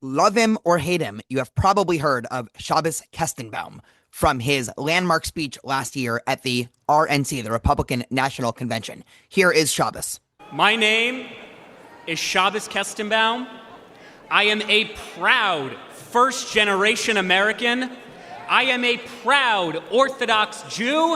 Love him or hate him, you have probably heard of Shabbos Kestenbaum from his landmark speech last year at the RNC, the Republican National Convention. Here is Shabbos. My name is Shabbos Kestenbaum. I am a proud first-generation American. I am a proud Orthodox Jew.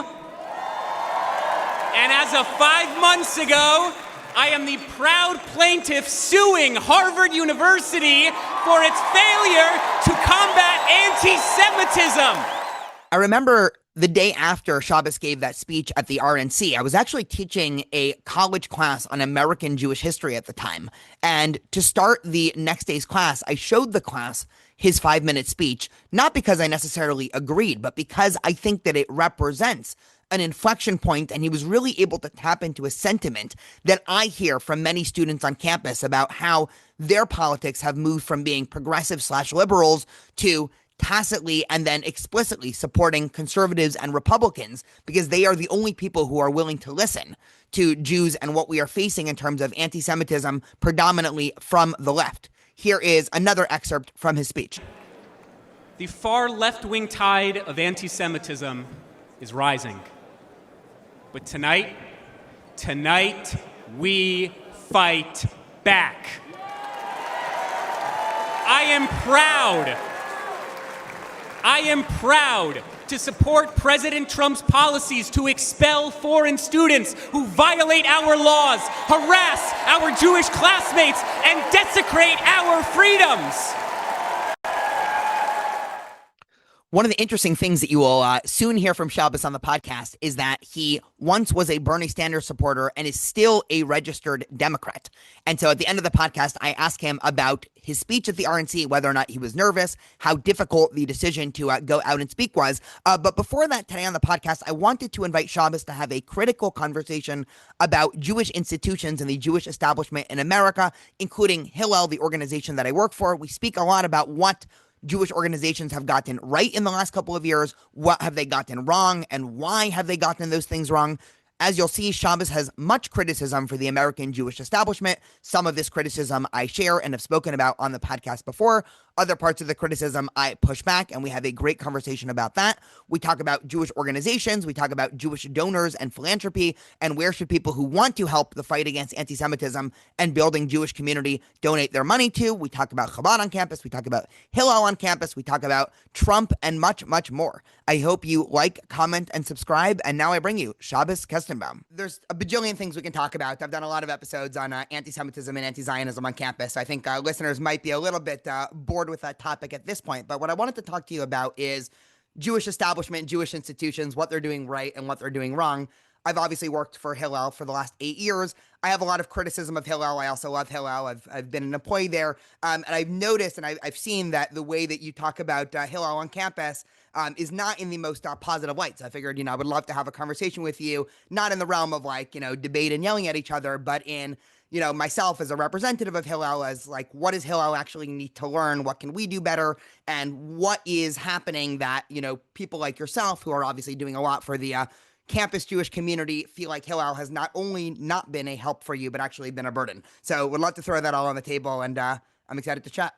And as of 5 months ago, I am the proud plaintiff suing Harvard University for its failure to combat anti-Semitism. I remember the day after Shabbos gave that speech at the RNC, I was actually teaching a college class on American Jewish history at the time. And to start the next day's class, I showed the class his 5-minute speech, not because I necessarily agreed, but because I think that it represents an inflection point, and he was really able to tap into a sentiment that I hear from many students on campus about how their politics have moved from being progressive/liberals to tacitly and then explicitly supporting conservatives and Republicans, because they are the only people who are willing to listen to Jews and what we are facing in terms of anti-Semitism, predominantly from the left. Here is another excerpt from his speech. The far left-wing tide of anti-Semitism is rising. But tonight we fight back. I am proud to support President Trump's policies to expel foreign students who violate our laws, harass our Jewish classmates, and desecrate our freedoms. One of the interesting things that you will soon hear from Shabbos on the podcast is that he once was a Bernie Sanders supporter and is still a registered Democrat. And so at the end of the podcast, I asked him about his speech at the RNC, whether or not he was nervous, how difficult the decision to go out and speak was. But before that, today on the podcast, I wanted to invite Shabbos to have a critical conversation about Jewish institutions and the Jewish establishment in America, including Hillel, the organization that I work for. We speak a lot about what Jewish organizations have gotten right in the last couple of years, what have they gotten wrong, and why have they gotten those things wrong. As you'll see, Shabbos has much criticism for the American Jewish establishment. Some of this criticism I share and have spoken about on the podcast before. Other parts of the criticism I push back, and we have a great conversation about that. We talk about Jewish organizations, we talk about Jewish donors and philanthropy, and where should people who want to help the fight against anti-Semitism and building Jewish community donate their money to. We talk about Chabad on campus, we talk about Hillel on campus, we talk about Trump, and much, much more. I hope you like, comment, and subscribe, and now I bring you Shabbos Kestenbaum. There's a bajillion things we can talk about. I've done a lot of episodes on anti-Semitism and anti-Zionism on campus. I think listeners might be a little bit bored with that topic at this point, but what I wanted to talk to you about is Jewish establishment, Jewish institutions, what they're doing right and what they're doing wrong. I've obviously worked for Hillel for the last 8 years. I have a lot of criticism of Hillel. I also love Hillel. I've been an employee there, and I've noticed and I've seen that the way that you talk about Hillel on campus is not in the most positive light. So I figured, I would love to have a conversation with you, not in the realm of debate and yelling at each other, but in myself as a representative of Hillel, as what does Hillel actually need to learn? What can we do better? And what is happening that, people like yourself, who are obviously doing a lot for the campus Jewish community, feel like Hillel has not only not been a help for you, but actually been a burden. So would love to throw that all on the table, and I'm excited to chat.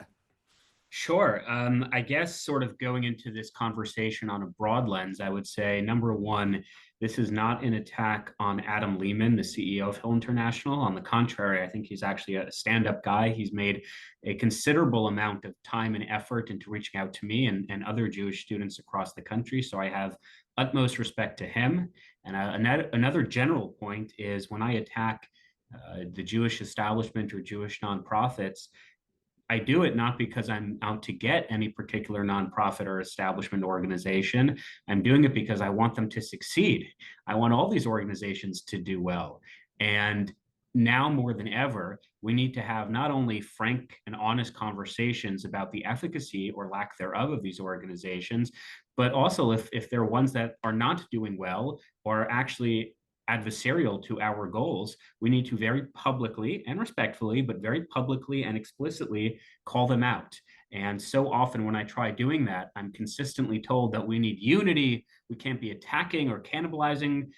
Sure. I guess sort of going into this conversation on a broad lens, I would say, number one, this is not an attack on Adam Lehman, the CEO of Hill International. On the contrary, I think he's actually a stand-up guy. He's made a considerable amount of time and effort into reaching out to me and other Jewish students across the country. So I have utmost respect to him. And another general point is when I attack the Jewish establishment or Jewish nonprofits, I do it not because I'm out to get any particular nonprofit or establishment organization. I'm doing it because I want them to succeed. I want all these organizations to do well. And now more than ever, we need to have not only frank and honest conversations about the efficacy or lack thereof of these organizations, but also if there are ones that are not doing well or actually adversarial to our goals, we need to very publicly and respectfully, but very publicly and explicitly call them out. And so often when I try doing that, I'm consistently told that we need unity. We can't be attacking or cannibalizing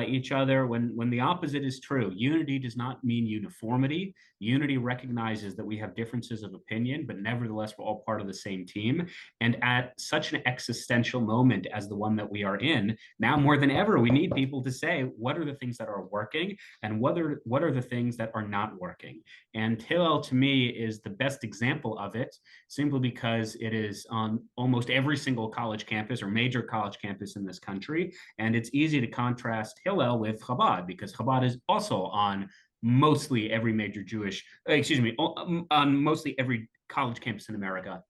each other when the opposite is true. Unity does not mean uniformity. Unity recognizes that we have differences of opinion, but nevertheless, we're all part of the same team. And at such an existential moment as the one that we are in, now more than ever, we need people to say, what are the things that are working and what are the things that are not working? And Hillel, to me, is the best example of it, simply because it is on almost every single college campus or major college campus in this country. And it's easy to contrast Hillel with Chabad, because Chabad is also on mostly every major on mostly every college campus in America.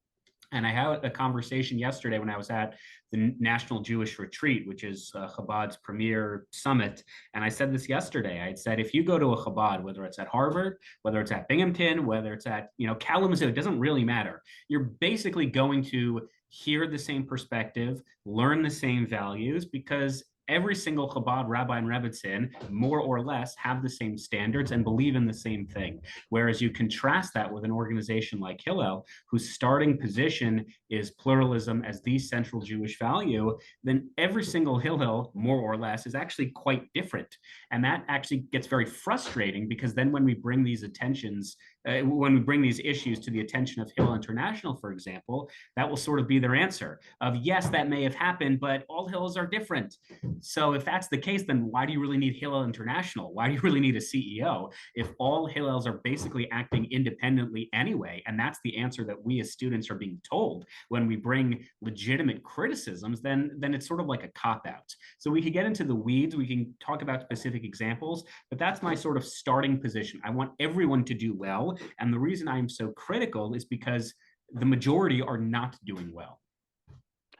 And I had a conversation yesterday when I was at the National Jewish Retreat, which is Chabad's premier summit. And I said this yesterday. I said, if you go to a Chabad, whether it's at Harvard, whether it's at Binghamton, whether it's at Kalamazoo, it doesn't really matter. You're basically going to hear the same perspective, learn the same values, because every single Chabad rabbi and rebbitzin, more or less, have the same standards and believe in the same thing. Whereas you contrast that with an organization like Hillel, whose starting position is pluralism as the central Jewish value, then every single Hillel, more or less, is actually quite different. And that actually gets very frustrating, because then when we bring these issues to the attention of Hillel International, for example, that will sort of be their answer of, yes, that may have happened, but all Hillels are different. So if that's the case, then why do you really need Hillel International? Why do you really need a CEO if all Hillels are basically acting independently anyway? And that's the answer that we as students are being told when we bring legitimate criticisms, then it's sort of like a cop-out. So we could get into the weeds, we can talk about specific examples, but that's my sort of starting position. I want everyone to do well. And the reason I'm so critical is because the majority are not doing well.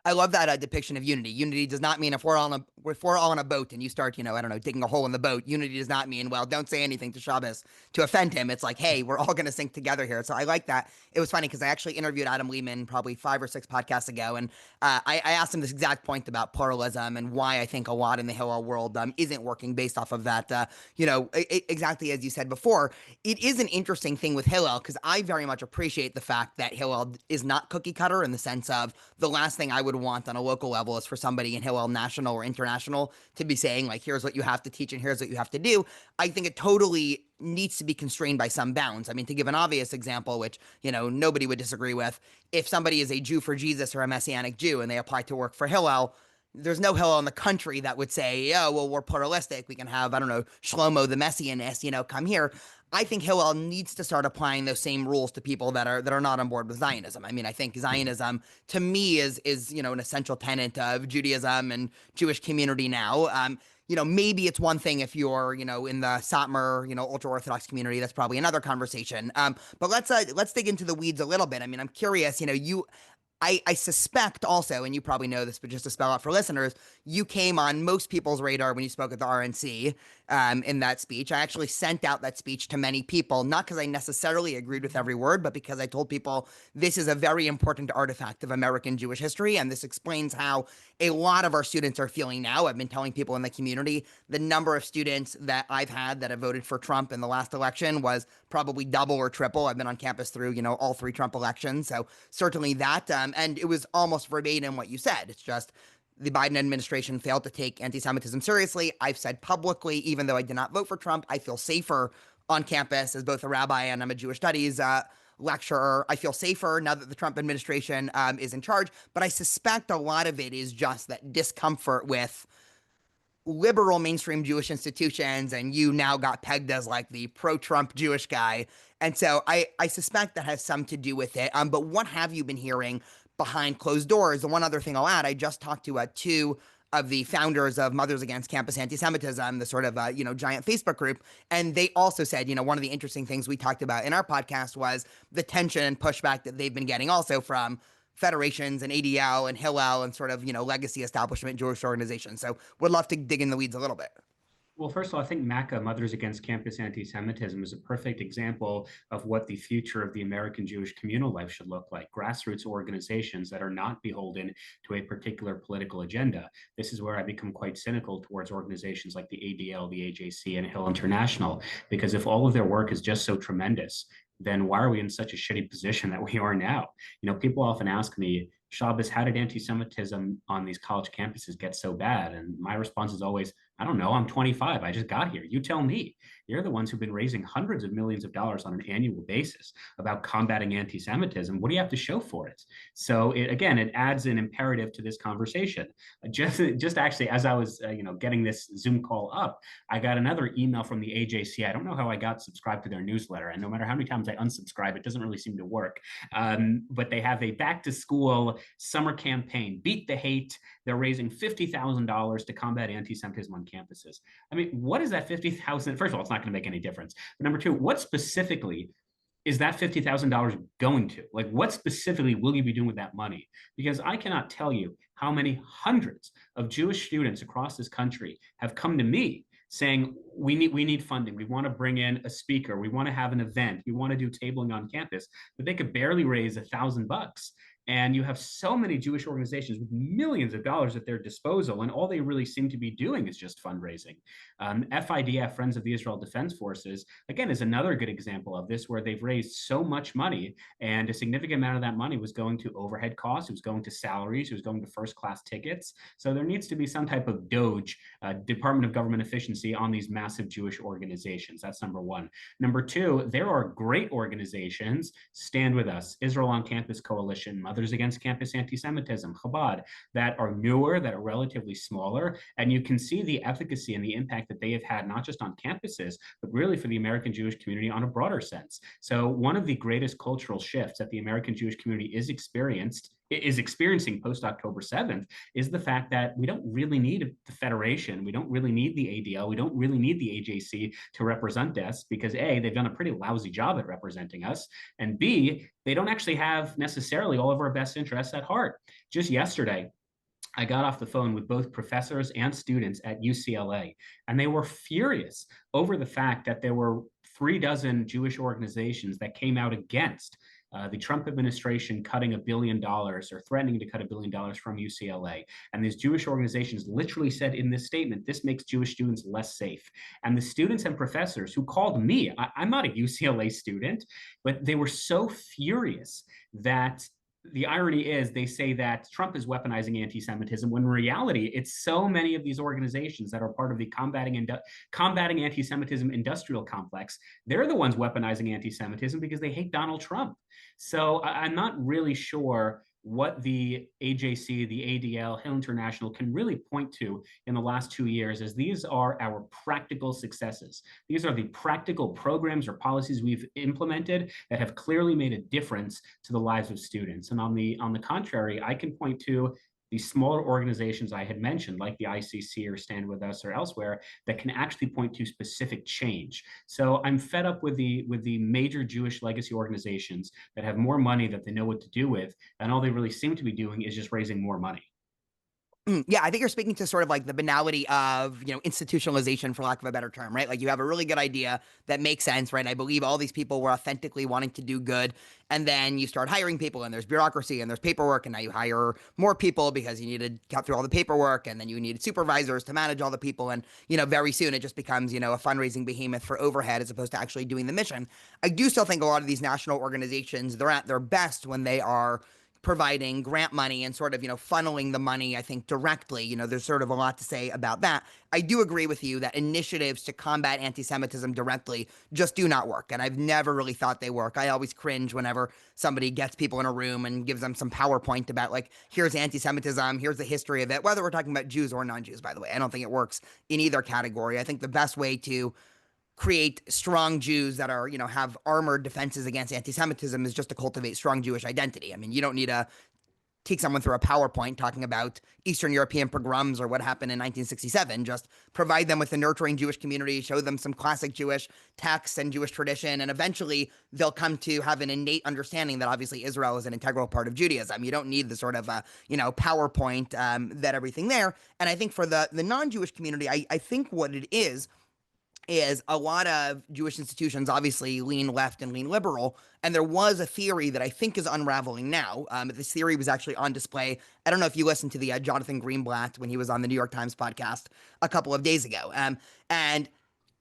I love that depiction of unity. Unity does not mean if we're all on a boat and you start, I don't know, digging a hole in the boat. Unity does not mean, well, don't say anything to Shabbos to offend him. It's like, hey, we're all going to sink together here. So I like that. It was funny because I actually interviewed Adam Lehman probably 5 or 6 podcasts ago, and I asked him this exact point about pluralism and why I think a lot in the Hillel world isn't working based off of that. Exactly as you said before, it is an interesting thing with Hillel, because I very much appreciate the fact that Hillel is not cookie cutter, in the sense of the last thing I would want on a local level is for somebody in Hillel National or International to be saying, like, here's what you have to teach and here's what you have to do. I think it totally needs to be constrained by some bounds. I mean, to give an obvious example, which, nobody would disagree with, if somebody is a Jew for Jesus or a Messianic Jew and they apply to work for Hillel, there's no Hillel in the country that would say, oh, well, we're pluralistic. We can have, I don't know, Shlomo the Messianist, come here. I think Hillel needs to start applying those same rules to people that are not on board with Zionism. I mean, I think Zionism, to me, is an essential tenet of Judaism and Jewish community now. Maybe it's one thing if you're, in the Satmar, ultra-Orthodox community. That's probably another conversation. But let's dig into the weeds a little bit. I mean, I'm curious, I suspect also, and you probably know this, but just to spell out for listeners, you came on most people's radar when you spoke at the RNC in that speech. I actually sent out that speech to many people, not because I necessarily agreed with every word, but because I told people this is a very important artifact of American Jewish history, and this explains how a lot of our students are feeling now. I've been telling people in the community the number of students that I've had that have voted for Trump in the last election was probably double or triple. I've been on campus through, all 3 Trump elections, so certainly that. And it was almost verbatim what you said. It's just the Biden administration failed to take anti-Semitism seriously. I've said publicly, even though I did not vote for Trump, I feel safer on campus as both a rabbi and I'm a Jewish studies lecturer. I feel safer now that the Trump administration is in charge. But I suspect a lot of it is just that discomfort with liberal mainstream Jewish institutions, and you now got pegged as like the pro-Trump Jewish guy. And so I suspect that has some to do with it. But what have you been hearing behind closed doors? The one other thing I'll add, I just talked to 2 of the founders of Mothers Against Campus Anti-Semitism, the sort of, giant Facebook group. And they also said, one of the interesting things we talked about in our podcast was the tension and pushback that they've been getting also from federations and ADL and Hillel and sort of, legacy establishment Jewish organizations. So would love to dig in the weeds a little bit. Well, first of all, I think MACA, Mothers Against Campus Anti-Semitism, is a perfect example of what the future of the American Jewish communal life should look like. Grassroots organizations that are not beholden to a particular political agenda. This is where I become quite cynical towards organizations like the ADL, the AJC, and Hillel International, because if all of their work is just so tremendous, then why are we in such a shitty position that we are now? People often ask me, Shabbos, how did anti-Semitism on these college campuses get so bad? And my response is always, I don't know, I'm 25. I just got here. You tell me. You're the ones who've been raising hundreds of millions of dollars on an annual basis about combating anti-Semitism. What do you have to show for it? So it adds an imperative to this conversation. Just actually, as I was getting this Zoom call up, I got another email from the AJC. I don't know how I got subscribed to their newsletter, and no matter how many times I unsubscribe, it doesn't really seem to work. But they have a back to school summer campaign, Beat the Hate. They're raising $50,000 to combat anti-Semitism on campuses. I mean, what is that 50,000? First of all, it's not going to make any difference. But number two, what specifically is that $50,000 going to? Like, what specifically will you be doing with that money? Because I cannot tell you how many hundreds of Jewish students across this country have come to me saying, we need funding. We want to bring in a speaker. We want to have an event. We want to do tabling on campus, but they could barely raise $1,000. And you have so many Jewish organizations with millions of dollars at their disposal, and all they really seem to be doing is just fundraising. FIDF, Friends of the Israel Defense Forces, again, is another good example of this, where they've raised so much money, and a significant amount of that money was going to overhead costs, it was going to salaries, it was going to first-class tickets. So there needs to be some type of DOGE, Department of Government Efficiency, on these massive Jewish organizations. That's number one. Number two, there are great organizations, Stand With Us, Israel on Campus Coalition, Mothers Against Campus Anti-Semitism, Chabad, that are newer, that are relatively smaller, and you can see the efficacy and the impact that they have had, not just on campuses, but really for the American Jewish community on a broader sense. So one of the greatest cultural shifts that the American Jewish community is experiencing post-October 7th is the fact that we don't really need the Federation, we don't really need the ADL, we don't really need the AJC to represent us, because A, they've done a pretty lousy job at representing us, and B, they don't actually have necessarily all of our best interests at heart. Just yesterday, I got off the phone with both professors and students at UCLA, and they were furious over the fact that there were 36 Jewish organizations that came out against the Trump administration cutting $1 billion, or threatening to cut $1 billion from UCLA. And these Jewish organizations literally said in this statement, this makes Jewish students less safe. And the students and professors who called me, I'm not a UCLA student, but they were so furious that the irony is they say that Trump is weaponizing anti-Semitism, when in reality, it's so many of these organizations that are part of the combating anti-Semitism industrial complex. They're the ones weaponizing anti-Semitism because they hate Donald Trump. So I'm not really sure what the AJC, the ADL, Hill International can really point to in the last 2 years, as these are our practical successes. These are the practical programs or policies we've implemented that have clearly made a difference to the lives of students. And on the contrary, I can point to the smaller organizations I had mentioned, like the ICC or Stand With Us or elsewhere, that can actually point to specific change. So I'm fed up with the major Jewish legacy organizations that have more money that they know what to do with, and all they really seem to be doing is just raising more money. Yeah, I think you're speaking to sort of like the banality of, institutionalization, for lack of a better term, right? Like, you have a really good idea that makes sense, right? I believe all these people were authentically wanting to do good. And then you start hiring people, and there's bureaucracy and there's paperwork. And now you hire more people because you need to cut through all the paperwork. And then you need supervisors to manage all the people. And, very soon it just becomes, a fundraising behemoth for overhead as opposed to actually doing the mission. I do still think a lot of these national organizations, they're at their best when they are providing grant money and sort of, funneling the money, I think, directly. There's sort of a lot to say about that. I do agree with you that initiatives to combat anti-Semitism directly just do not work. And I've never really thought they work. I always cringe whenever somebody gets people in a room and gives them some PowerPoint about, like, here's anti-Semitism, here's the history of it, whether we're talking about Jews or non-Jews, by the way. I don't think it works in either category. I think the best way to create strong Jews that are, have armored defenses against anti-Semitism is just to cultivate strong Jewish identity. I mean, you don't need to take someone through a PowerPoint talking about Eastern European pogroms or what happened in 1967. Just provide them with a nurturing Jewish community, show them some classic Jewish texts and Jewish tradition, and eventually they'll come to have an innate understanding that obviously Israel is an integral part of Judaism. You don't need the sort of, PowerPoint that everything there. And I think for the non-Jewish community, I think what it is a lot of Jewish institutions obviously lean left and lean liberal. And there was a theory that I think is unraveling now. This theory was actually on display. I don't know if you listened to the Jonathan Greenblatt when he was on the New York Times podcast a couple of days ago. And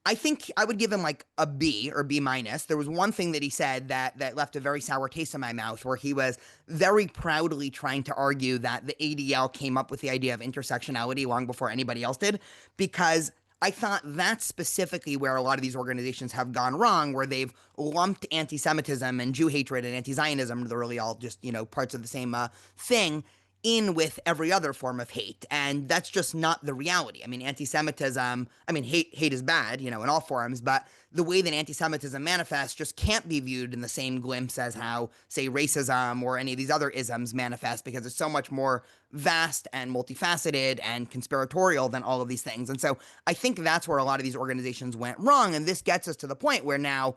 I think I would give him like a B or B minus. There was one thing that he said that left a very sour taste in my mouth, where he was very proudly trying to argue that the ADL came up with the idea of intersectionality long before anybody else did, because I thought that's specifically where a lot of these organizations have gone wrong, where they've lumped anti-Semitism and Jew hatred and anti-Zionism, they're really all just, parts of the same thing, in with every other form of hate. And that's just not the reality. I mean, anti-Semitism, hate is bad, in all forms, but the way that anti-Semitism manifests just can't be viewed in the same glimpse as how, say, racism or any of these other isms manifest, because it's so much more vast and multifaceted and conspiratorial than all of these things. And so I think that's where a lot of these organizations went wrong. And this gets us to the point where now,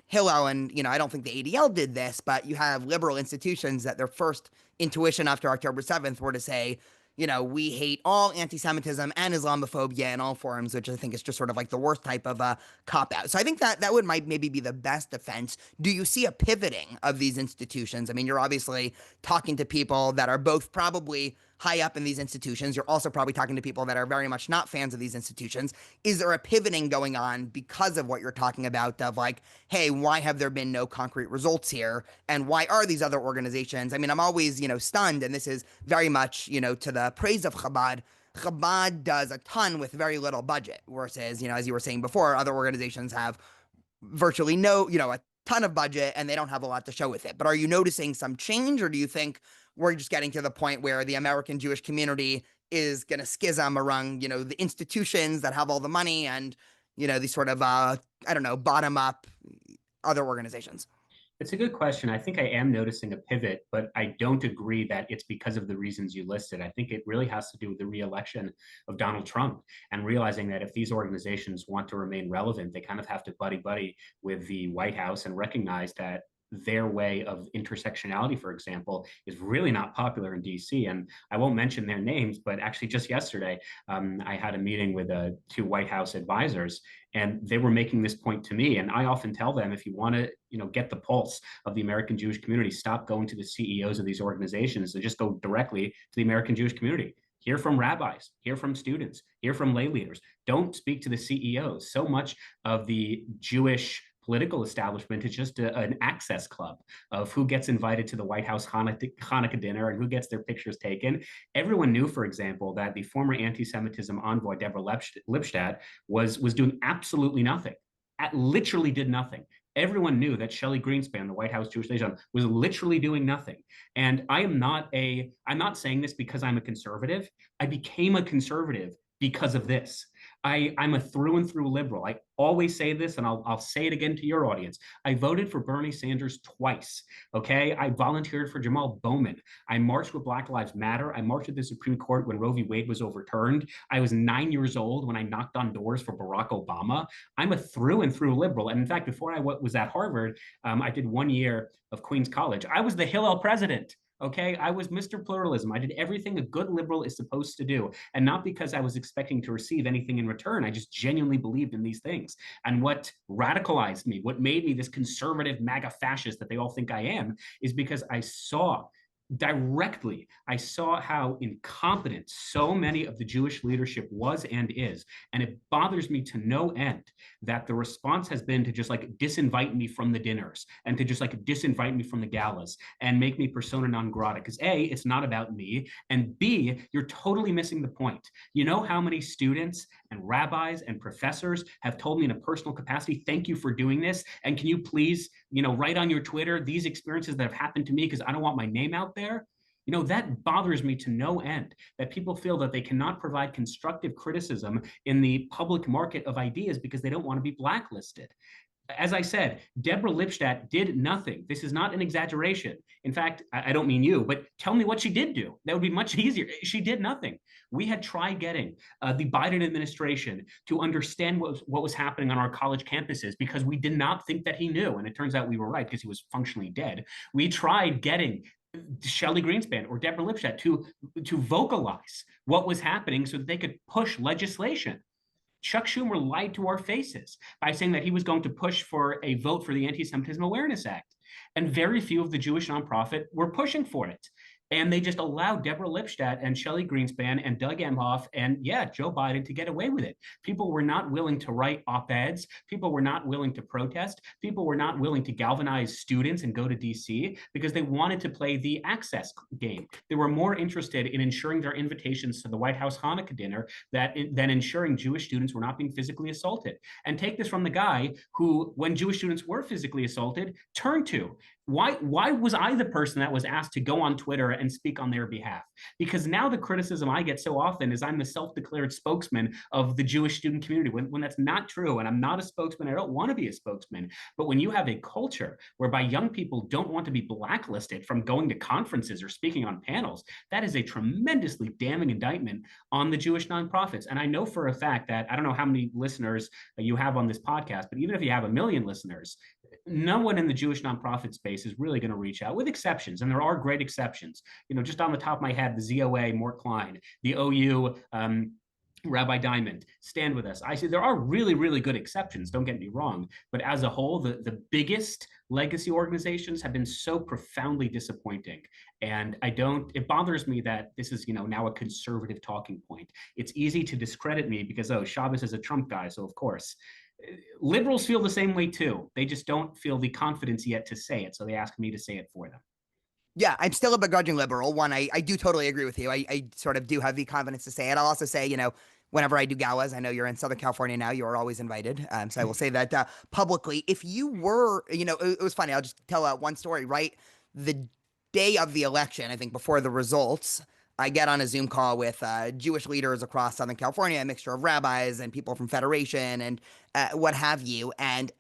Hillel and, I don't think the ADL did this, but you have liberal institutions that their first intuition after October 7th were to say, we hate all anti-Semitism and Islamophobia in all forms, which I think is just sort of like the worst type of a cop-out. So I think that might maybe be the best defense. Do you see a pivoting of these institutions? I mean, you're obviously talking to people that are both probably high up in these institutions. You're also probably talking to people that are very much not fans of these institutions. Is there a pivoting going on because of what you're talking about of like, hey, why have there been no concrete results here? And why are these other organizations? I'm always, stunned, and this is very much, to the praise of Chabad. Chabad does a ton with very little budget, versus, as you were saying before, other organizations have virtually no, a ton of budget and they don't have a lot to show with it. But are you noticing some change, or do you think we're just getting to the point where the American Jewish community is going to schism around, the institutions that have all the money and, these sort of, bottom up other organizations? It's a good question. I think I am noticing a pivot, but I don't agree that it's because of the reasons you listed. I think it really has to do with the re-election of Donald Trump, and realizing that if these organizations want to remain relevant, they kind of have to buddy with the White House and recognize that their way of intersectionality, for example, is really not popular in DC. And I won't mention their names, but actually just yesterday, I had a meeting with two White House advisors, and they were making this point to me. And I often tell them, if you want to, get the pulse of the American Jewish community, stop going to the CEOs of these organizations and just go directly to the American Jewish community. Hear from rabbis, hear from students, hear from lay leaders. Don't speak to the CEOs. So much of the Jewish political establishment is just an access club of who gets invited to the White House Hanukkah dinner and who gets their pictures taken. Everyone knew, for example, that the former anti-Semitism envoy, Deborah Lipstadt, was doing absolutely nothing. Literally did nothing. Everyone knew that Shelley Greenspan, the White House Jewish liaison, was literally doing nothing. And I'm not saying this because I'm a conservative. I became a conservative because of this. I'm a through and through liberal. I always say this, and I'll say it again to your audience. I voted for Bernie Sanders twice, okay? I volunteered for Jamal Bowman. I marched with Black Lives Matter. I marched at the Supreme Court when Roe v. Wade was overturned. I was 9 years old when I knocked on doors for Barack Obama. I'm a through and through liberal. And in fact, before I was at Harvard, I did 1 year of Queens College. I was the Hillel president. Okay, I was Mr. Pluralism. I did everything a good liberal is supposed to do. And not because I was expecting to receive anything in return. I just genuinely believed in these things. And what radicalized me, what made me this conservative MAGA fascist that they all think I am, is because I saw how incompetent so many of the Jewish leadership was and is. And it bothers me to no end that the response has been to just like disinvite me from the dinners and to just like disinvite me from the galas and make me persona non grata. Because A, it's not about me. And B, you're totally missing the point. You know how many students and rabbis and professors have told me in a personal capacity, thank you for doing this. And can you please, write on your Twitter these experiences that have happened to me because I don't want my name out there? That bothers me to no end, that people feel that they cannot provide constructive criticism in the public market of ideas because they don't want to be blacklisted. As I said, Deborah Lipstadt did nothing. This is not an exaggeration. In fact, I don't mean you, but tell me what she did do. That would be much easier. She did nothing. We had tried getting the Biden administration to understand what was happening on our college campuses because we did not think that he knew. And it turns out we were right because he was functionally dead. We tried getting Shelley Greenspan or Deborah Lipstadt to vocalize what was happening so that they could push legislation. Chuck Schumer lied to our faces by saying that he was going to push for a vote for the Anti-Semitism Awareness Act. And very few of the Jewish nonprofit were pushing for it. And they just allowed Deborah Lipstadt and Shelley Greenspan and Doug Emhoff and, yeah, Joe Biden to get away with it. People were not willing to write op-eds. People were not willing to protest. People were not willing to galvanize students and go to DC because they wanted to play the access game. They were more interested in ensuring their invitations to the White House Hanukkah dinner than ensuring Jewish students were not being physically assaulted. And take this from the guy who, when Jewish students were physically assaulted, turned to. Why was I the person that was asked to go on Twitter and speak on their behalf? Because now the criticism I get so often is I'm the self-declared spokesman of the Jewish student community, when that's not true. And I'm not a spokesman. I don't want to be a spokesman. But when you have a culture whereby young people don't want to be blacklisted from going to conferences or speaking on panels, that is a tremendously damning indictment on the Jewish nonprofits. And I know for a fact that, I don't know how many listeners you have on this podcast, but even if you have 1 million listeners, no one in the Jewish nonprofit space is really going to reach out, with exceptions, and there are great exceptions. You know, just on the top of my head, the ZOA, Mort Klein, the OU, Rabbi Diamond, Stand With Us. I see there are really, really good exceptions, don't get me wrong, but as a whole, the biggest legacy organizations have been so profoundly disappointing. And it bothers me that this is, now a conservative talking point. It's easy to discredit me because, Shabbos is a Trump guy, so of course. Liberals feel the same way too. They just don't feel the confidence yet to say it, so they ask me to say it for them. Yeah, I'm still a begrudging liberal. One, I do totally agree with you. I sort of do have the confidence to say it. I'll also say, whenever I do galas, I know you're in Southern California now, you are always invited. So I will say that publicly. If you were, it was funny. I'll just tell one story, right? The day of the election, I think before the results, I get on a Zoom call with Jewish leaders across Southern California, a mixture of rabbis and people from Federation and what have you. And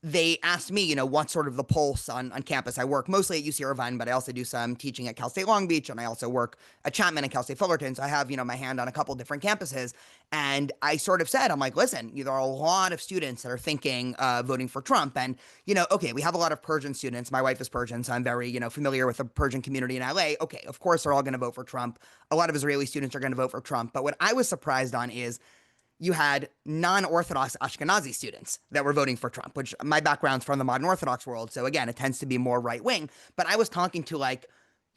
they asked me, what's sort of the pulse on campus. I work mostly at UC Irvine, but I also do some teaching at Cal State Long Beach, and I also work at Chapman and Cal State Fullerton. So I have, my hand on a couple different campuses. And I sort of said, I'm like, listen, there are a lot of students that are thinking voting for Trump. And, okay, we have a lot of Persian students. My wife is Persian, so I'm very, familiar with the Persian community in LA. Okay, of course, they're all going to vote for Trump. A lot of Israeli students are going to vote for Trump. But what I was surprised on is you had non-Orthodox Ashkenazi students that were voting for Trump, which my background's from the modern Orthodox world. So again, it tends to be more right-wing. But I was talking to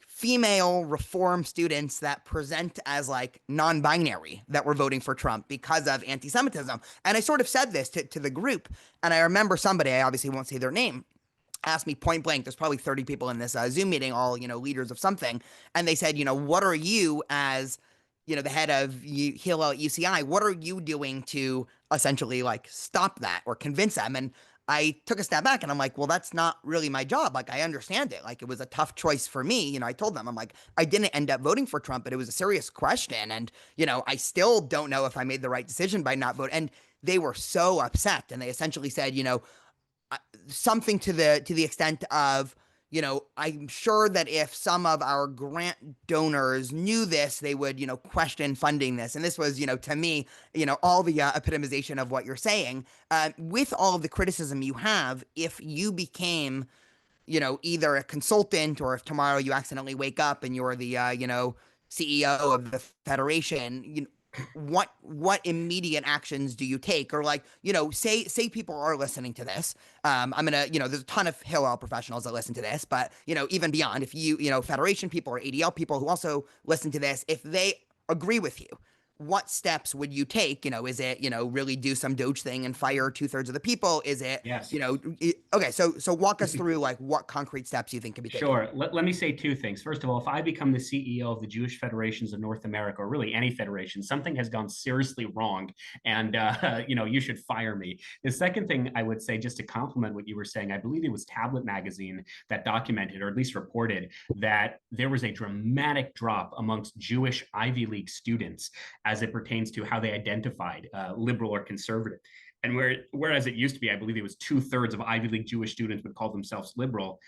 female Reform students that present as non-binary that were voting for Trump because of anti-Semitism. And I sort of said this to the group. And I remember somebody, I obviously won't say their name, asked me point blank, there's probably 30 people in this Zoom meeting, all, leaders of something. And they said, what are you as the head of Hillel at UCI, what are you doing to essentially stop that or convince them? And I took a step back and I'm like, well, that's not really my job. I understand it. It was a tough choice for me. I told them, I'm like, I didn't end up voting for Trump, but it was a serious question. And, I still don't know if I made the right decision by not voting. And they were so upset. And they essentially said, something to the extent of, I'm sure that if some of our grant donors knew this, they would, question funding this. And this was, to me, all the epitomization of what you're saying. With all of the criticism you have, if you became, either a consultant or if tomorrow you accidentally wake up and you're the, CEO of the Federation, what immediate actions do you take? Or say people are listening to this. I'm gonna, there's a ton of Hillel professionals that listen to this, but even beyond, if you, Federation people or ADL people who also listen to this, if they agree with you, what steps would you take? Is it, really do some Doge thing and fire 2/3 of the people? Is it, yes. Okay. So walk us through what concrete steps you think can be taken. Sure. Let me say two things. First of all, if I become the CEO of the Jewish Federations of North America, or really any federation, something has gone seriously wrong, and you should fire me. The second thing I would say, just to compliment what you were saying, I believe it was Tablet Magazine that documented, or at least reported, that there was a dramatic drop amongst Jewish Ivy League students as it pertains to how they identified liberal or conservative. And whereas it used to be, I believe it was 2/3 of Ivy League Jewish students would call themselves liberal,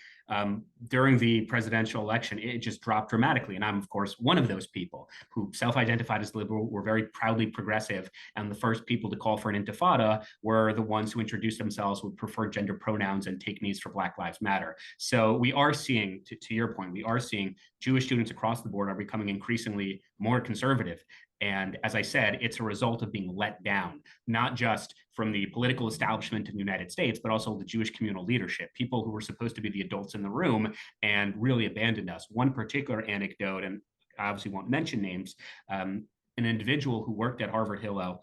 during the presidential election, it just dropped dramatically. And I'm, of course, one of those people who self-identified as liberal, were very proudly progressive. And the first people to call for an intifada were the ones who introduced themselves with preferred gender pronouns and take knees for Black Lives Matter. So we are seeing, to your point, we are seeing Jewish students across the board are becoming increasingly more conservative. And as I said, it's a result of being let down, not just from the political establishment in the United States, but also the Jewish communal leadership, people who were supposed to be the adults in the room and really abandoned us. One particular anecdote, and I obviously won't mention names, an individual who worked at Harvard Hillel,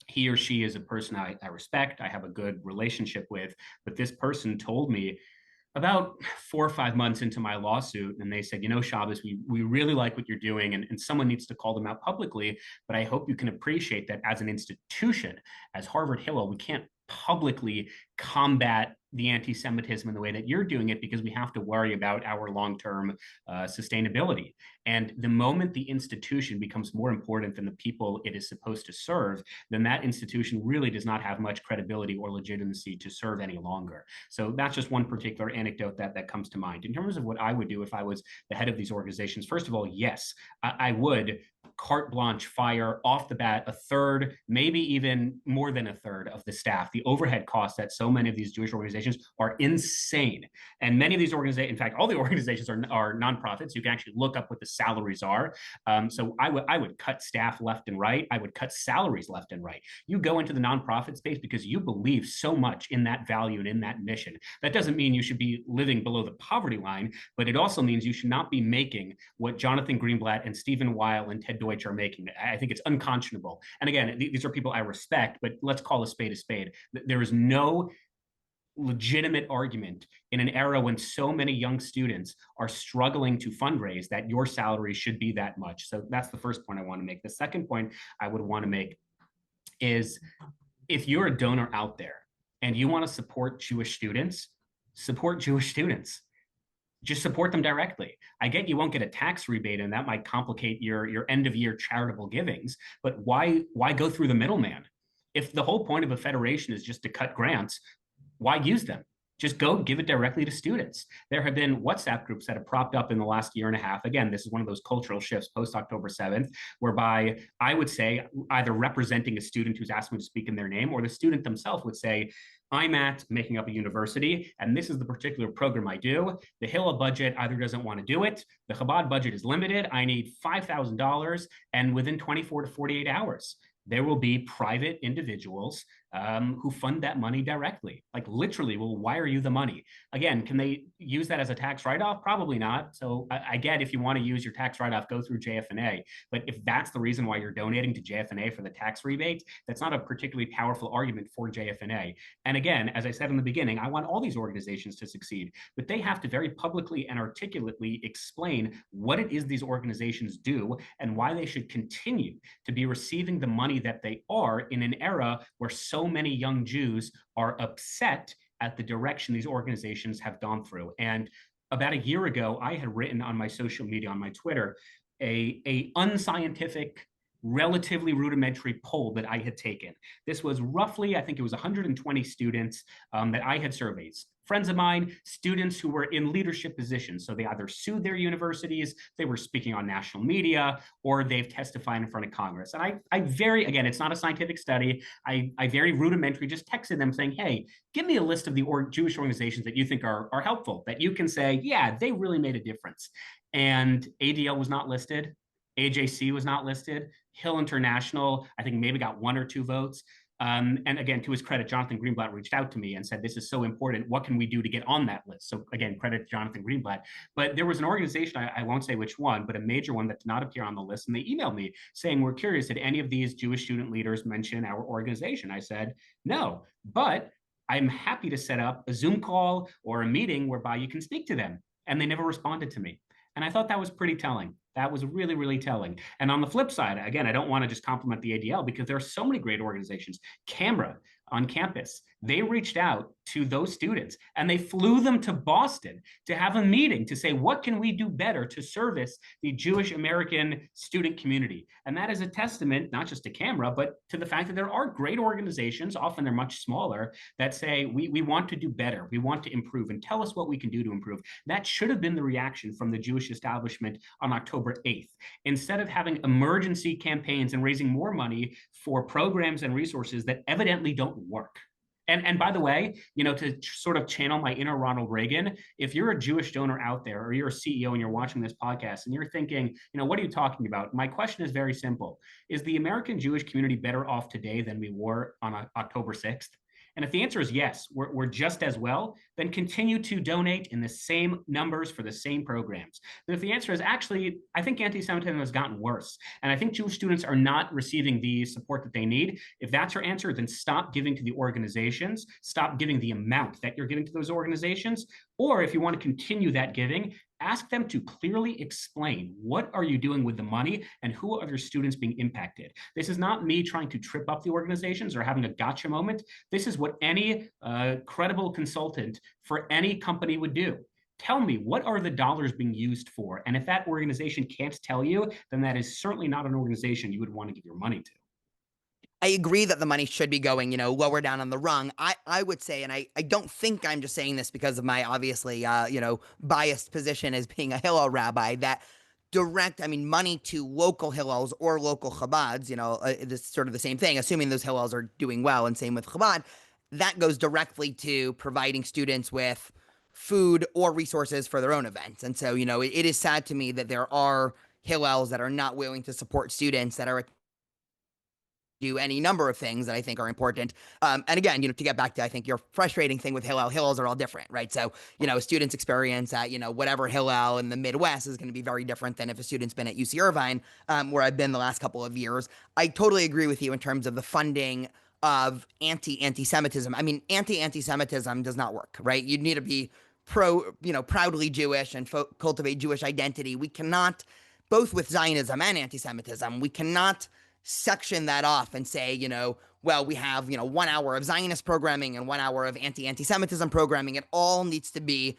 he or she is a person I respect, I have a good relationship with, but this person told me about 4 or 5 months into my lawsuit, and they said, Shabbos, we really like what you're doing, and someone needs to call them out publicly, but I hope you can appreciate that as an institution, as Harvard Hillel, we can't publicly combat the anti-Semitism in the way that you're doing it because we have to worry about our long-term sustainability. And the moment the institution becomes more important than the people it is supposed to serve, then that institution really does not have much credibility or legitimacy to serve any longer. So that's just one particular anecdote that comes to mind. In terms of what I would do if I was the head of these organizations, first of all, yes, I would carte blanche fire off the bat a third, maybe even more than a third of the staff. The overhead costs at so many of these Jewish organizations are insane. And many of these organizations, in fact, all the organizations are nonprofits. You can actually look up what the salaries are. So I would cut staff left and right. I would cut salaries left and right. You go into the nonprofit space because you believe so much in that value and in that mission. That doesn't mean you should be living below the poverty line, but it also means you should not be making what Jonathan Greenblatt and Stephen Weil and Ted Deutsch are making. I think it's unconscionable. And again, these are people I respect, but let's call a spade a spade. There is no legitimate argument in an era when so many young students are struggling to fundraise that your salary should be that much. So that's the first point I want to make. The second point I would want to make is if you're a donor out there and you want to support Jewish students, just support them directly. I get you won't get a tax rebate and that might complicate your end of year charitable givings, but why go through the middleman? If the whole point of a federation is just to cut grants, why use them? Just go give it directly to students. There have been WhatsApp groups that have propped up in the last year and a half. Again, this is one of those cultural shifts post October 7th, whereby I would say either representing a student who's asked me to speak in their name, or the student themselves would say, I'm at making up a university, and this is the particular program I do. The Hillel budget either doesn't want to do it, the Chabad budget is limited, I need $5,000, and within 24 to 48 hours, there will be private individuals who fund that money directly, like literally will wire you the money. Again, can they use that as a tax write-off? Probably not. So I get if you want to use your tax write-off, go through JF&A. But if that's the reason why you're donating to JF&A for the tax rebate, that's not a particularly powerful argument for JF&A. And again, as I said in the beginning, I want all these organizations to succeed, but they have to very publicly and articulately explain what it is these organizations do and why they should continue to be receiving the money that they are in an era where so many young Jews are upset at the direction these organizations have gone through. And about a year ago, I had written on my social media, on my Twitter, a unscientific, relatively rudimentary poll that I had taken. This was roughly, I think it was 120 students that I had surveyed. Friends of mine, students who were in leadership positions. So they either sued their universities, they were speaking on national media, or they've testified in front of Congress. And I very, again, it's not a scientific study. I very rudimentary just texted them saying, hey, give me a list of the Jewish organizations that you think are helpful, that you can say, yeah, they really made a difference. And ADL was not listed. AJC was not listed. Hill International, I think maybe got 1 or 2 votes. And again, to his credit, Jonathan Greenblatt reached out to me and said, this is so important. What can we do to get on that list? So again, credit to Jonathan Greenblatt. But there was an organization, I won't say which one, but a major one that did not appear on the list. And they emailed me saying, we're curious, did any of these Jewish student leaders mention our organization? I said, no, but I'm happy to set up a Zoom call or a meeting whereby you can speak to them. And they never responded to me. And I thought that was pretty telling. That was really, really telling. And on the flip side, again, I don't want to just compliment the ADL because there are so many great organizations. Camera on campus, they reached out to those students and they flew them to Boston to have a meeting to say, what can we do better to service the Jewish American student community? And that is a testament, not just to Camera, but to the fact that there are great organizations, often they're much smaller, that say, we want to do better, we want to improve, and tell us what we can do to improve. That should have been the reaction from the Jewish establishment on October 8th. Instead of having emergency campaigns and raising more money for programs and resources that evidently don't work. And by the way, to sort of channel my inner Ronald Reagan, if you're a Jewish donor out there, or you're a CEO and you're watching this podcast and you're thinking, what are you talking about? My question is very simple. Is the American Jewish community better off today than we were on October 6th? And if the answer is yes, we're just as well, then continue to donate in the same numbers for the same programs. But if the answer is actually, I think anti-Semitism has gotten worse, and I think Jewish students are not receiving the support that they need, if that's your answer, then stop giving to the organizations, stop giving the amount that you're giving to those organizations, or if you want to continue that giving, ask them to clearly explain what are you doing with the money and who are your students being impacted. This is not me trying to trip up the organizations or having a gotcha moment. This is what any credible consultant for any company would do. Tell me, what are the dollars being used for? And if that organization can't tell you, then that is certainly not an organization you would want to give your money to. I agree that the money should be going, lower down on the rung. I would say, and I don't think I'm just saying this because of my obviously, biased position as being a Hillel rabbi, that money to local Hillels or local Chabads, this is sort of the same thing, assuming those Hillels are doing well, and same with Chabad, that goes directly to providing students with food or resources for their own events. And so, it is sad to me that there are Hillels that are not willing to support students that are do any number of things that I think are important. And again, to get back to, I think, your frustrating thing with Hillels are all different, right? So, a student's experience at, whatever Hillel in the Midwest is going to be very different than if a student's been at UC Irvine, where I've been the last couple of years. I totally agree with you in terms of the funding of anti-antisemitism. Anti-antisemitism does not work, right? You need to be proudly Jewish and cultivate Jewish identity. We cannot, both with Zionism and anti-Semitism, we cannot section that off and say, well, we have, 1 hour of Zionist programming and 1 hour of anti-antisemitism programming. It all needs to be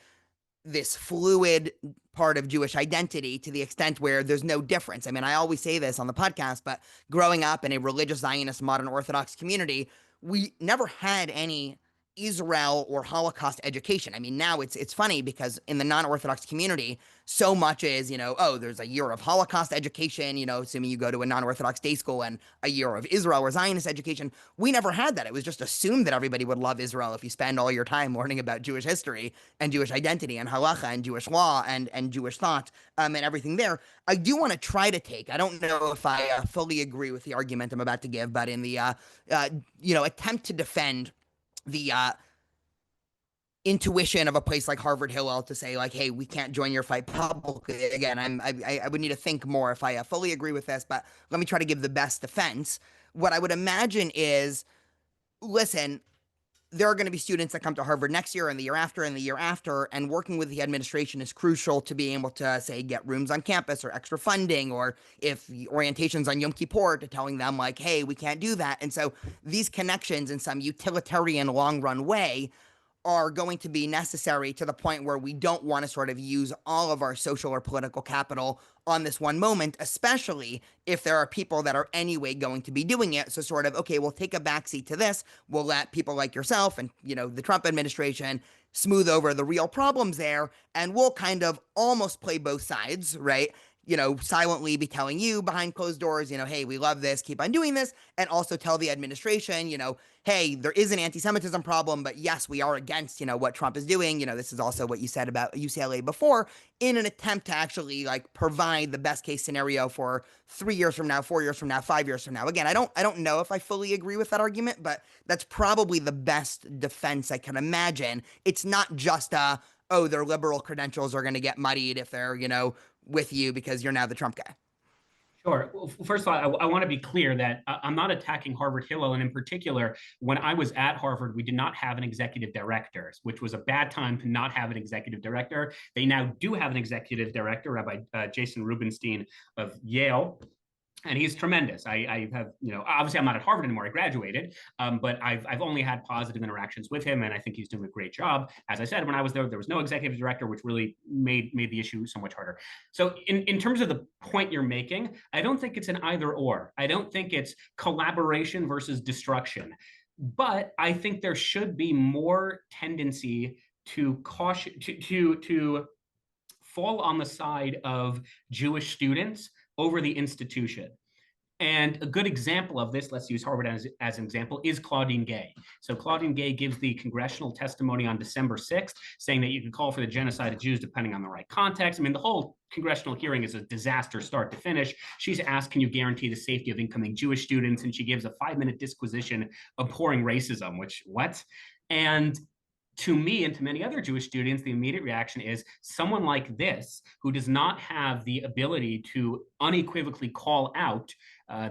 this fluid part of Jewish identity to the extent where there's no difference. I always say this on the podcast, but growing up in a religious Zionist modern Orthodox community, we never had any Israel or Holocaust education. Now it's funny because in the non-Orthodox community, so much is, there's a year of Holocaust education, assuming you go to a non-Orthodox day school, and a year of Israel or Zionist education. We never had that. It was just assumed that everybody would love Israel if you spend all your time learning about Jewish history and Jewish identity and halacha and Jewish law and Jewish thought and everything there. I do want to try to take, I don't know if I fully agree with the argument I'm about to give, but in the, attempt to defend the intuition of a place like Harvard Hillel to say, like, hey, we can't join your fight publicly. Again, I would need to think more if I fully agree with this, but let me try to give the best defense. What I would imagine is, listen, there are going to be students that come to Harvard next year and the year after and the year after, and working with the administration is crucial to being able to, say, get rooms on campus or extra funding, or if orientations on Yom Kippur, to telling them, like, hey, we can't do that. And so these connections in some utilitarian long-run way are going to be necessary to the point where we don't want to sort of use all of our social or political capital on this one moment, especially if there are people that are anyway going to be doing it. So sort of, okay, we'll take a backseat to this. We'll let people like yourself and, the Trump administration smooth over the real problems there, and we'll kind of almost play both sides, right? Silently be telling you behind closed doors, hey, we love this, keep on doing this, and also tell the administration, hey, there is an anti-Semitism problem, but yes, we are against, what Trump is doing. This is also what you said about UCLA before, in an attempt to actually, like, provide the best case scenario for 3 years from now, 4 years from now, 5 years from now. Again, I don't know if I fully agree with that argument, but that's probably the best defense I can imagine. It's not just their liberal credentials are going to get muddied if they're, with you because you're now the Trump guy. Sure. Well, first of all, I want to be clear that I'm not attacking Harvard Hillel. And in particular, when I was at Harvard, we did not have an executive director, which was a bad time to not have an executive director. They now do have an executive director, Rabbi Jason Rubinstein of Yale. And he's tremendous. I have, obviously I'm not at Harvard anymore. I graduated, but I've only had positive interactions with him, and I think he's doing a great job. As I said, when I was there was no executive director, which really made the issue so much harder. So in terms of the point you're making, I don't think it's an either or. I don't think it's collaboration versus destruction. But I think there should be more tendency to caution, to fall on the side of Jewish students over the institution. And a good example of this, let's use Harvard as an example, is Claudine Gay. So Claudine Gay gives the congressional testimony on December 6th, saying that you can call for the genocide of Jews depending on the right context. I mean, the whole congressional hearing is a disaster start to finish. She's asked, can you guarantee the safety of incoming Jewish students? And she gives a 5-minute disquisition abhorring racism, which, what? And to me and to many other Jewish students, the immediate reaction is someone like this, who does not have the ability to unequivocally call out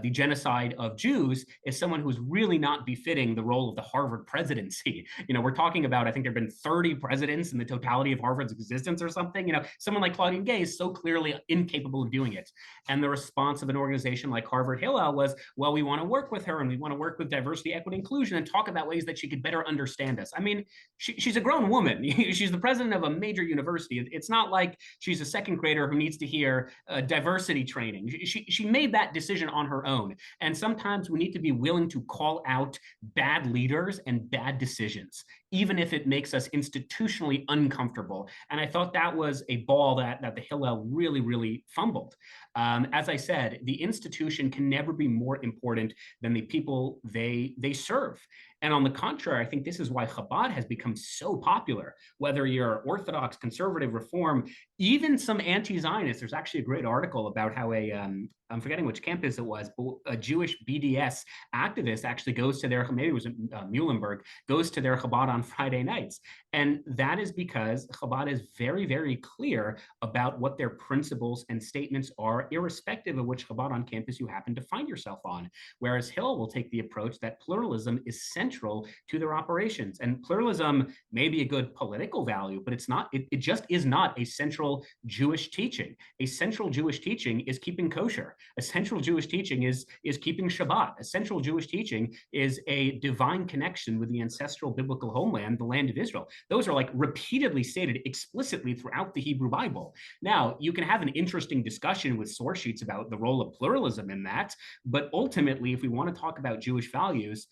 the genocide of Jews, is someone who's really not befitting the role of the Harvard presidency. We're talking about, I think there have been 30 presidents in the totality of Harvard's existence or something. Someone like Claudine Gay is so clearly incapable of doing it. And the response of an organization like Harvard Hillel was, well, we want to work with her and we want to work with diversity, equity, inclusion, and talk about ways that she could better understand us. I mean, she's a grown woman. She's the president of a major university. It's not like she's a second grader who needs to hear diversity training. She made that decision on her own. And sometimes we need to be willing to call out bad leaders and bad decisions, even if it makes us institutionally uncomfortable. And I thought that was a ball that the Hillel really, really fumbled. As I said, the institution can never be more important than the people they serve. And on the contrary, I think this is why Chabad has become so popular, whether you're Orthodox, conservative, Reform, even some anti-Zionists. There's actually a great article about how I'm forgetting which campus it was, but a Jewish BDS activist actually goes to their, maybe it was Muhlenberg, goes to their Chabad on Friday nights. And that is because Chabad is very, very clear about what their principles and statements are, irrespective of which Chabad on campus you happen to find yourself on. Whereas Hillel will take the approach that pluralism is central to their operations. And pluralism may be a good political value, but it just is not a central Jewish teaching. A central Jewish teaching is keeping kosher. A central Jewish teaching is keeping Shabbat. A central Jewish teaching is a divine connection with the ancestral biblical homeland, the land of Israel. Those are like repeatedly stated explicitly throughout the Hebrew Bible. Now, you can have an interesting discussion with source sheets about the role of pluralism in that, but ultimately, if we want to talk about Jewish values,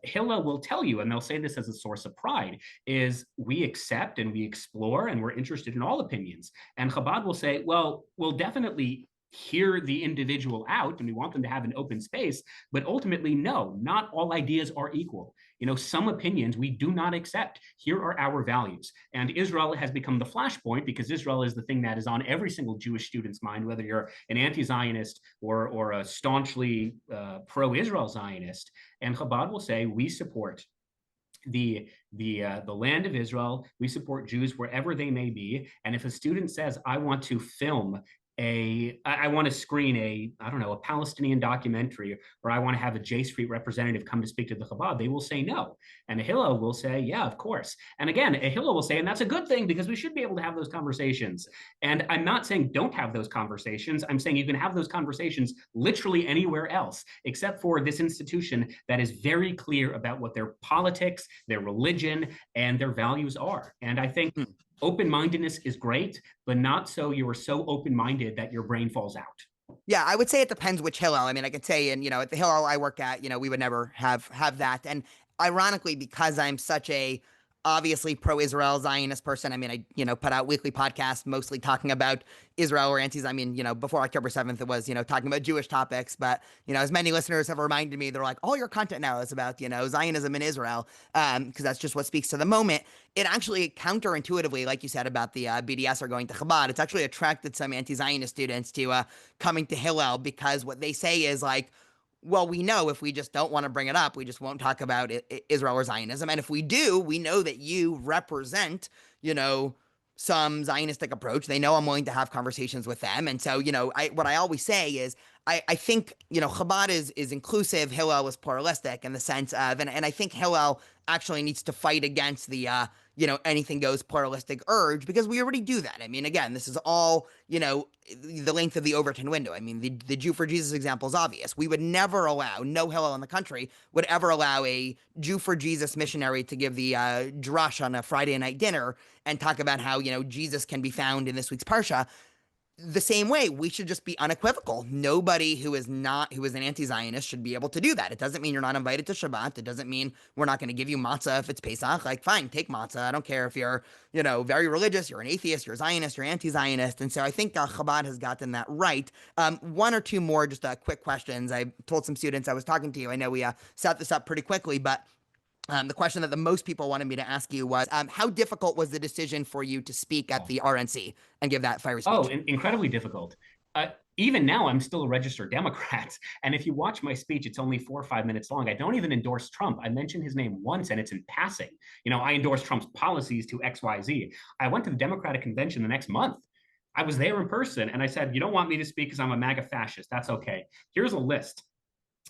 Hillel will tell you, and they'll say this as a source of pride, is we accept and we explore and we're interested in all opinions. And Chabad will say, well, we'll definitely hear the individual out and we want them to have an open space, but ultimately, no, not all ideas are equal. Some opinions we do not accept. Here are our values. And Israel has become the flashpoint because Israel is the thing that is on every single Jewish student's mind, whether you're an anti-Zionist or a staunchly pro-Israel Zionist. And Chabad will say, we support the land of Israel. We support Jews wherever they may be. And if a student says, I want to film I want to screen a Palestinian documentary, or I want to have a J Street representative come to speak to the Chabad, they will say no. And a Hillel will say, yeah, of course. And again, a Hillel will say, and that's a good thing because we should be able to have those conversations. And I'm not saying don't have those conversations. I'm saying you can have those conversations literally anywhere else, except for this institution that is very clear about what their politics, their religion, and their values are. And I think open-mindedness is great, but not so you are so open-minded that your brain falls out. Yeah, I would say it depends which Hillel. I mean, I could say, at the Hillel I work at, we would never have that. And ironically, because I'm such a obviously pro-Israel Zionist person, I mean, I, put out weekly podcasts mostly talking about Israel or I mean, before October 7th, it was, talking about Jewish topics. But, as many listeners have reminded me, they're like, all your content now is about, Zionism and Israel, because that's just what speaks to the moment. It actually counterintuitively, like you said about the BDS are going to Chabad, it's actually attracted some anti-Zionist students to coming to Hillel because what they say is like, well, we know if we just don't want to bring it up, we just won't talk about Israel or Zionism. And if we do, we know that you represent, some Zionistic approach. They know I'm willing to have conversations with them. And so, what I always say is, I think, Chabad is inclusive. Hillel is pluralistic in the sense of, and I think Hillel actually needs to fight against the, anything goes pluralistic urge, because we already do that. I mean, again, this is all, the length of the Overton window. I mean, the Jew for Jesus example is obvious. We would never allow, no Hillel in the country would ever allow a Jew for Jesus missionary to give the drush on a Friday night dinner and talk about how, Jesus can be found in this week's Parsha. the same way, we should just be unequivocal. Nobody who is an anti-Zionist should be able to do that. It doesn't mean you're not invited to Shabbat. It doesn't mean we're not going to give you matzah if it's Pesach. Like, fine, take matzah. I don't care if you're, very religious, you're an atheist, you're a Zionist, you're anti-Zionist. And so I think Chabad has gotten that right. One or two more just quick questions. I told some students I was talking to you. I know we set this up pretty quickly, but the question that the most people wanted me to ask you was, how difficult was the decision for you to speak at the RNC and give that fiery speech? Incredibly difficult. Even now, I'm still a registered Democrat. And if you watch my speech, it's only 4 or 5 minutes long. I don't even endorse Trump. I mentioned his name once, and it's in passing. I endorse Trump's policies to X, Y, Z. I went to the Democratic convention the next month. I was there in person, and I said, you don't want me to speak because I'm a MAGA fascist. That's okay. Here's a list.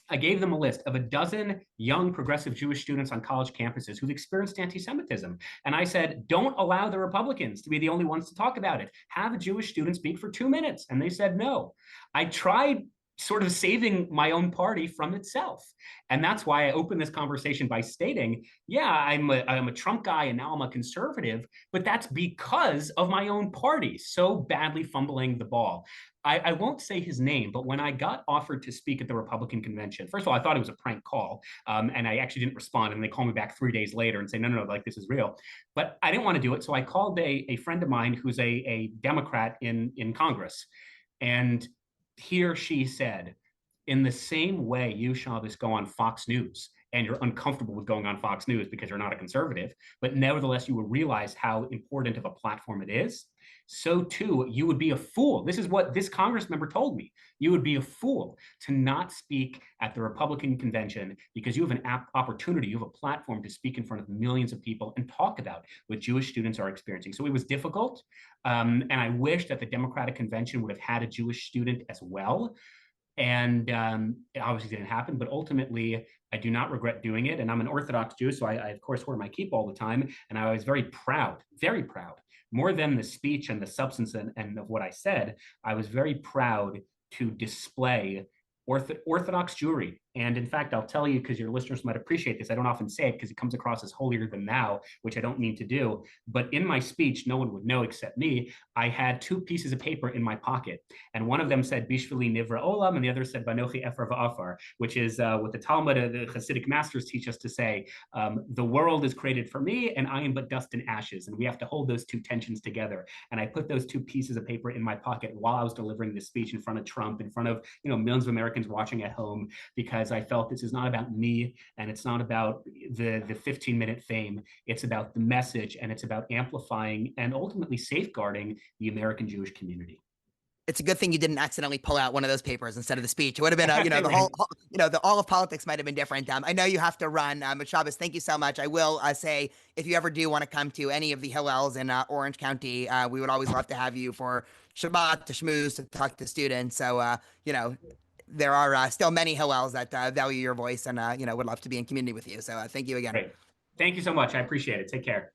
I gave them a list of a dozen young progressive Jewish students on college campuses who've experienced anti-Semitism. And I said, don't allow the Republicans to be the only ones to talk about it. Have a Jewish student speak for 2 minutes. And they said no. I tried sort of saving my own party from itself. And that's why I opened this conversation by stating, yeah, I'm a Trump guy and now I'm a conservative, but that's because of my own party so badly fumbling the ball. I won't say his name, but when I got offered to speak at the Republican convention, first of all, I thought it was a prank call, and I actually didn't respond. And they called me back 3 days later and say, no, like this is real. But I didn't want to do it. So I called a friend of mine who's a Democrat in Congress. And he or she said, in the same way you, Shabbos, go on Fox News, and you're uncomfortable with going on Fox News because you're not a conservative, but nevertheless, you will realize how important of a platform it is. So too, you would be a fool. This is what this Congress member told me. You would be a fool to not speak at the Republican convention because you have an opportunity, you have a platform to speak in front of millions of people and talk about what Jewish students are experiencing. So it was difficult. And I wish that the Democratic convention would have had a Jewish student as well. And it obviously didn't happen, but ultimately, I do not regret doing it. And I'm an Orthodox Jew, so I of course, wear my kippah all the time. And I was very proud, more than the speech and the substance and of what I said. I was very proud to display Orthodox Jewry. And in fact, I'll tell you, because your listeners might appreciate this, I don't often say it because it comes across as holier than thou, which I don't mean to do. But in my speech, no one would know except me. I had 2 pieces of paper in my pocket. And one of them said, Bishvili Nivra Olam, and the other said, Banochi Efer Va'afar, which is what the Talmud, the Hasidic masters teach us to say, the world is created for me, and I am but dust and ashes. And we have to hold those 2 tensions together. And I put those 2 pieces of paper in my pocket while I was delivering this speech in front of Trump, in front of millions of Americans watching at home, because I felt this is not about me, and it's not about the 15-minute fame. It's about the message, and it's about amplifying and ultimately safeguarding the American Jewish community. It's a good thing you didn't accidentally pull out one of those papers instead of the speech. It would have been, the whole, all of politics might have been different. I know you have to run, but Shabbos, thank you so much. I will say, if you ever do want to come to any of the Hillels in Orange County, we would always love to have you for Shabbat, to schmooze, to talk to students. So, there are still many Hillels that value your voice and, would love to be in community with you. So thank you again. Great. Thank you so much. I appreciate it. Take care.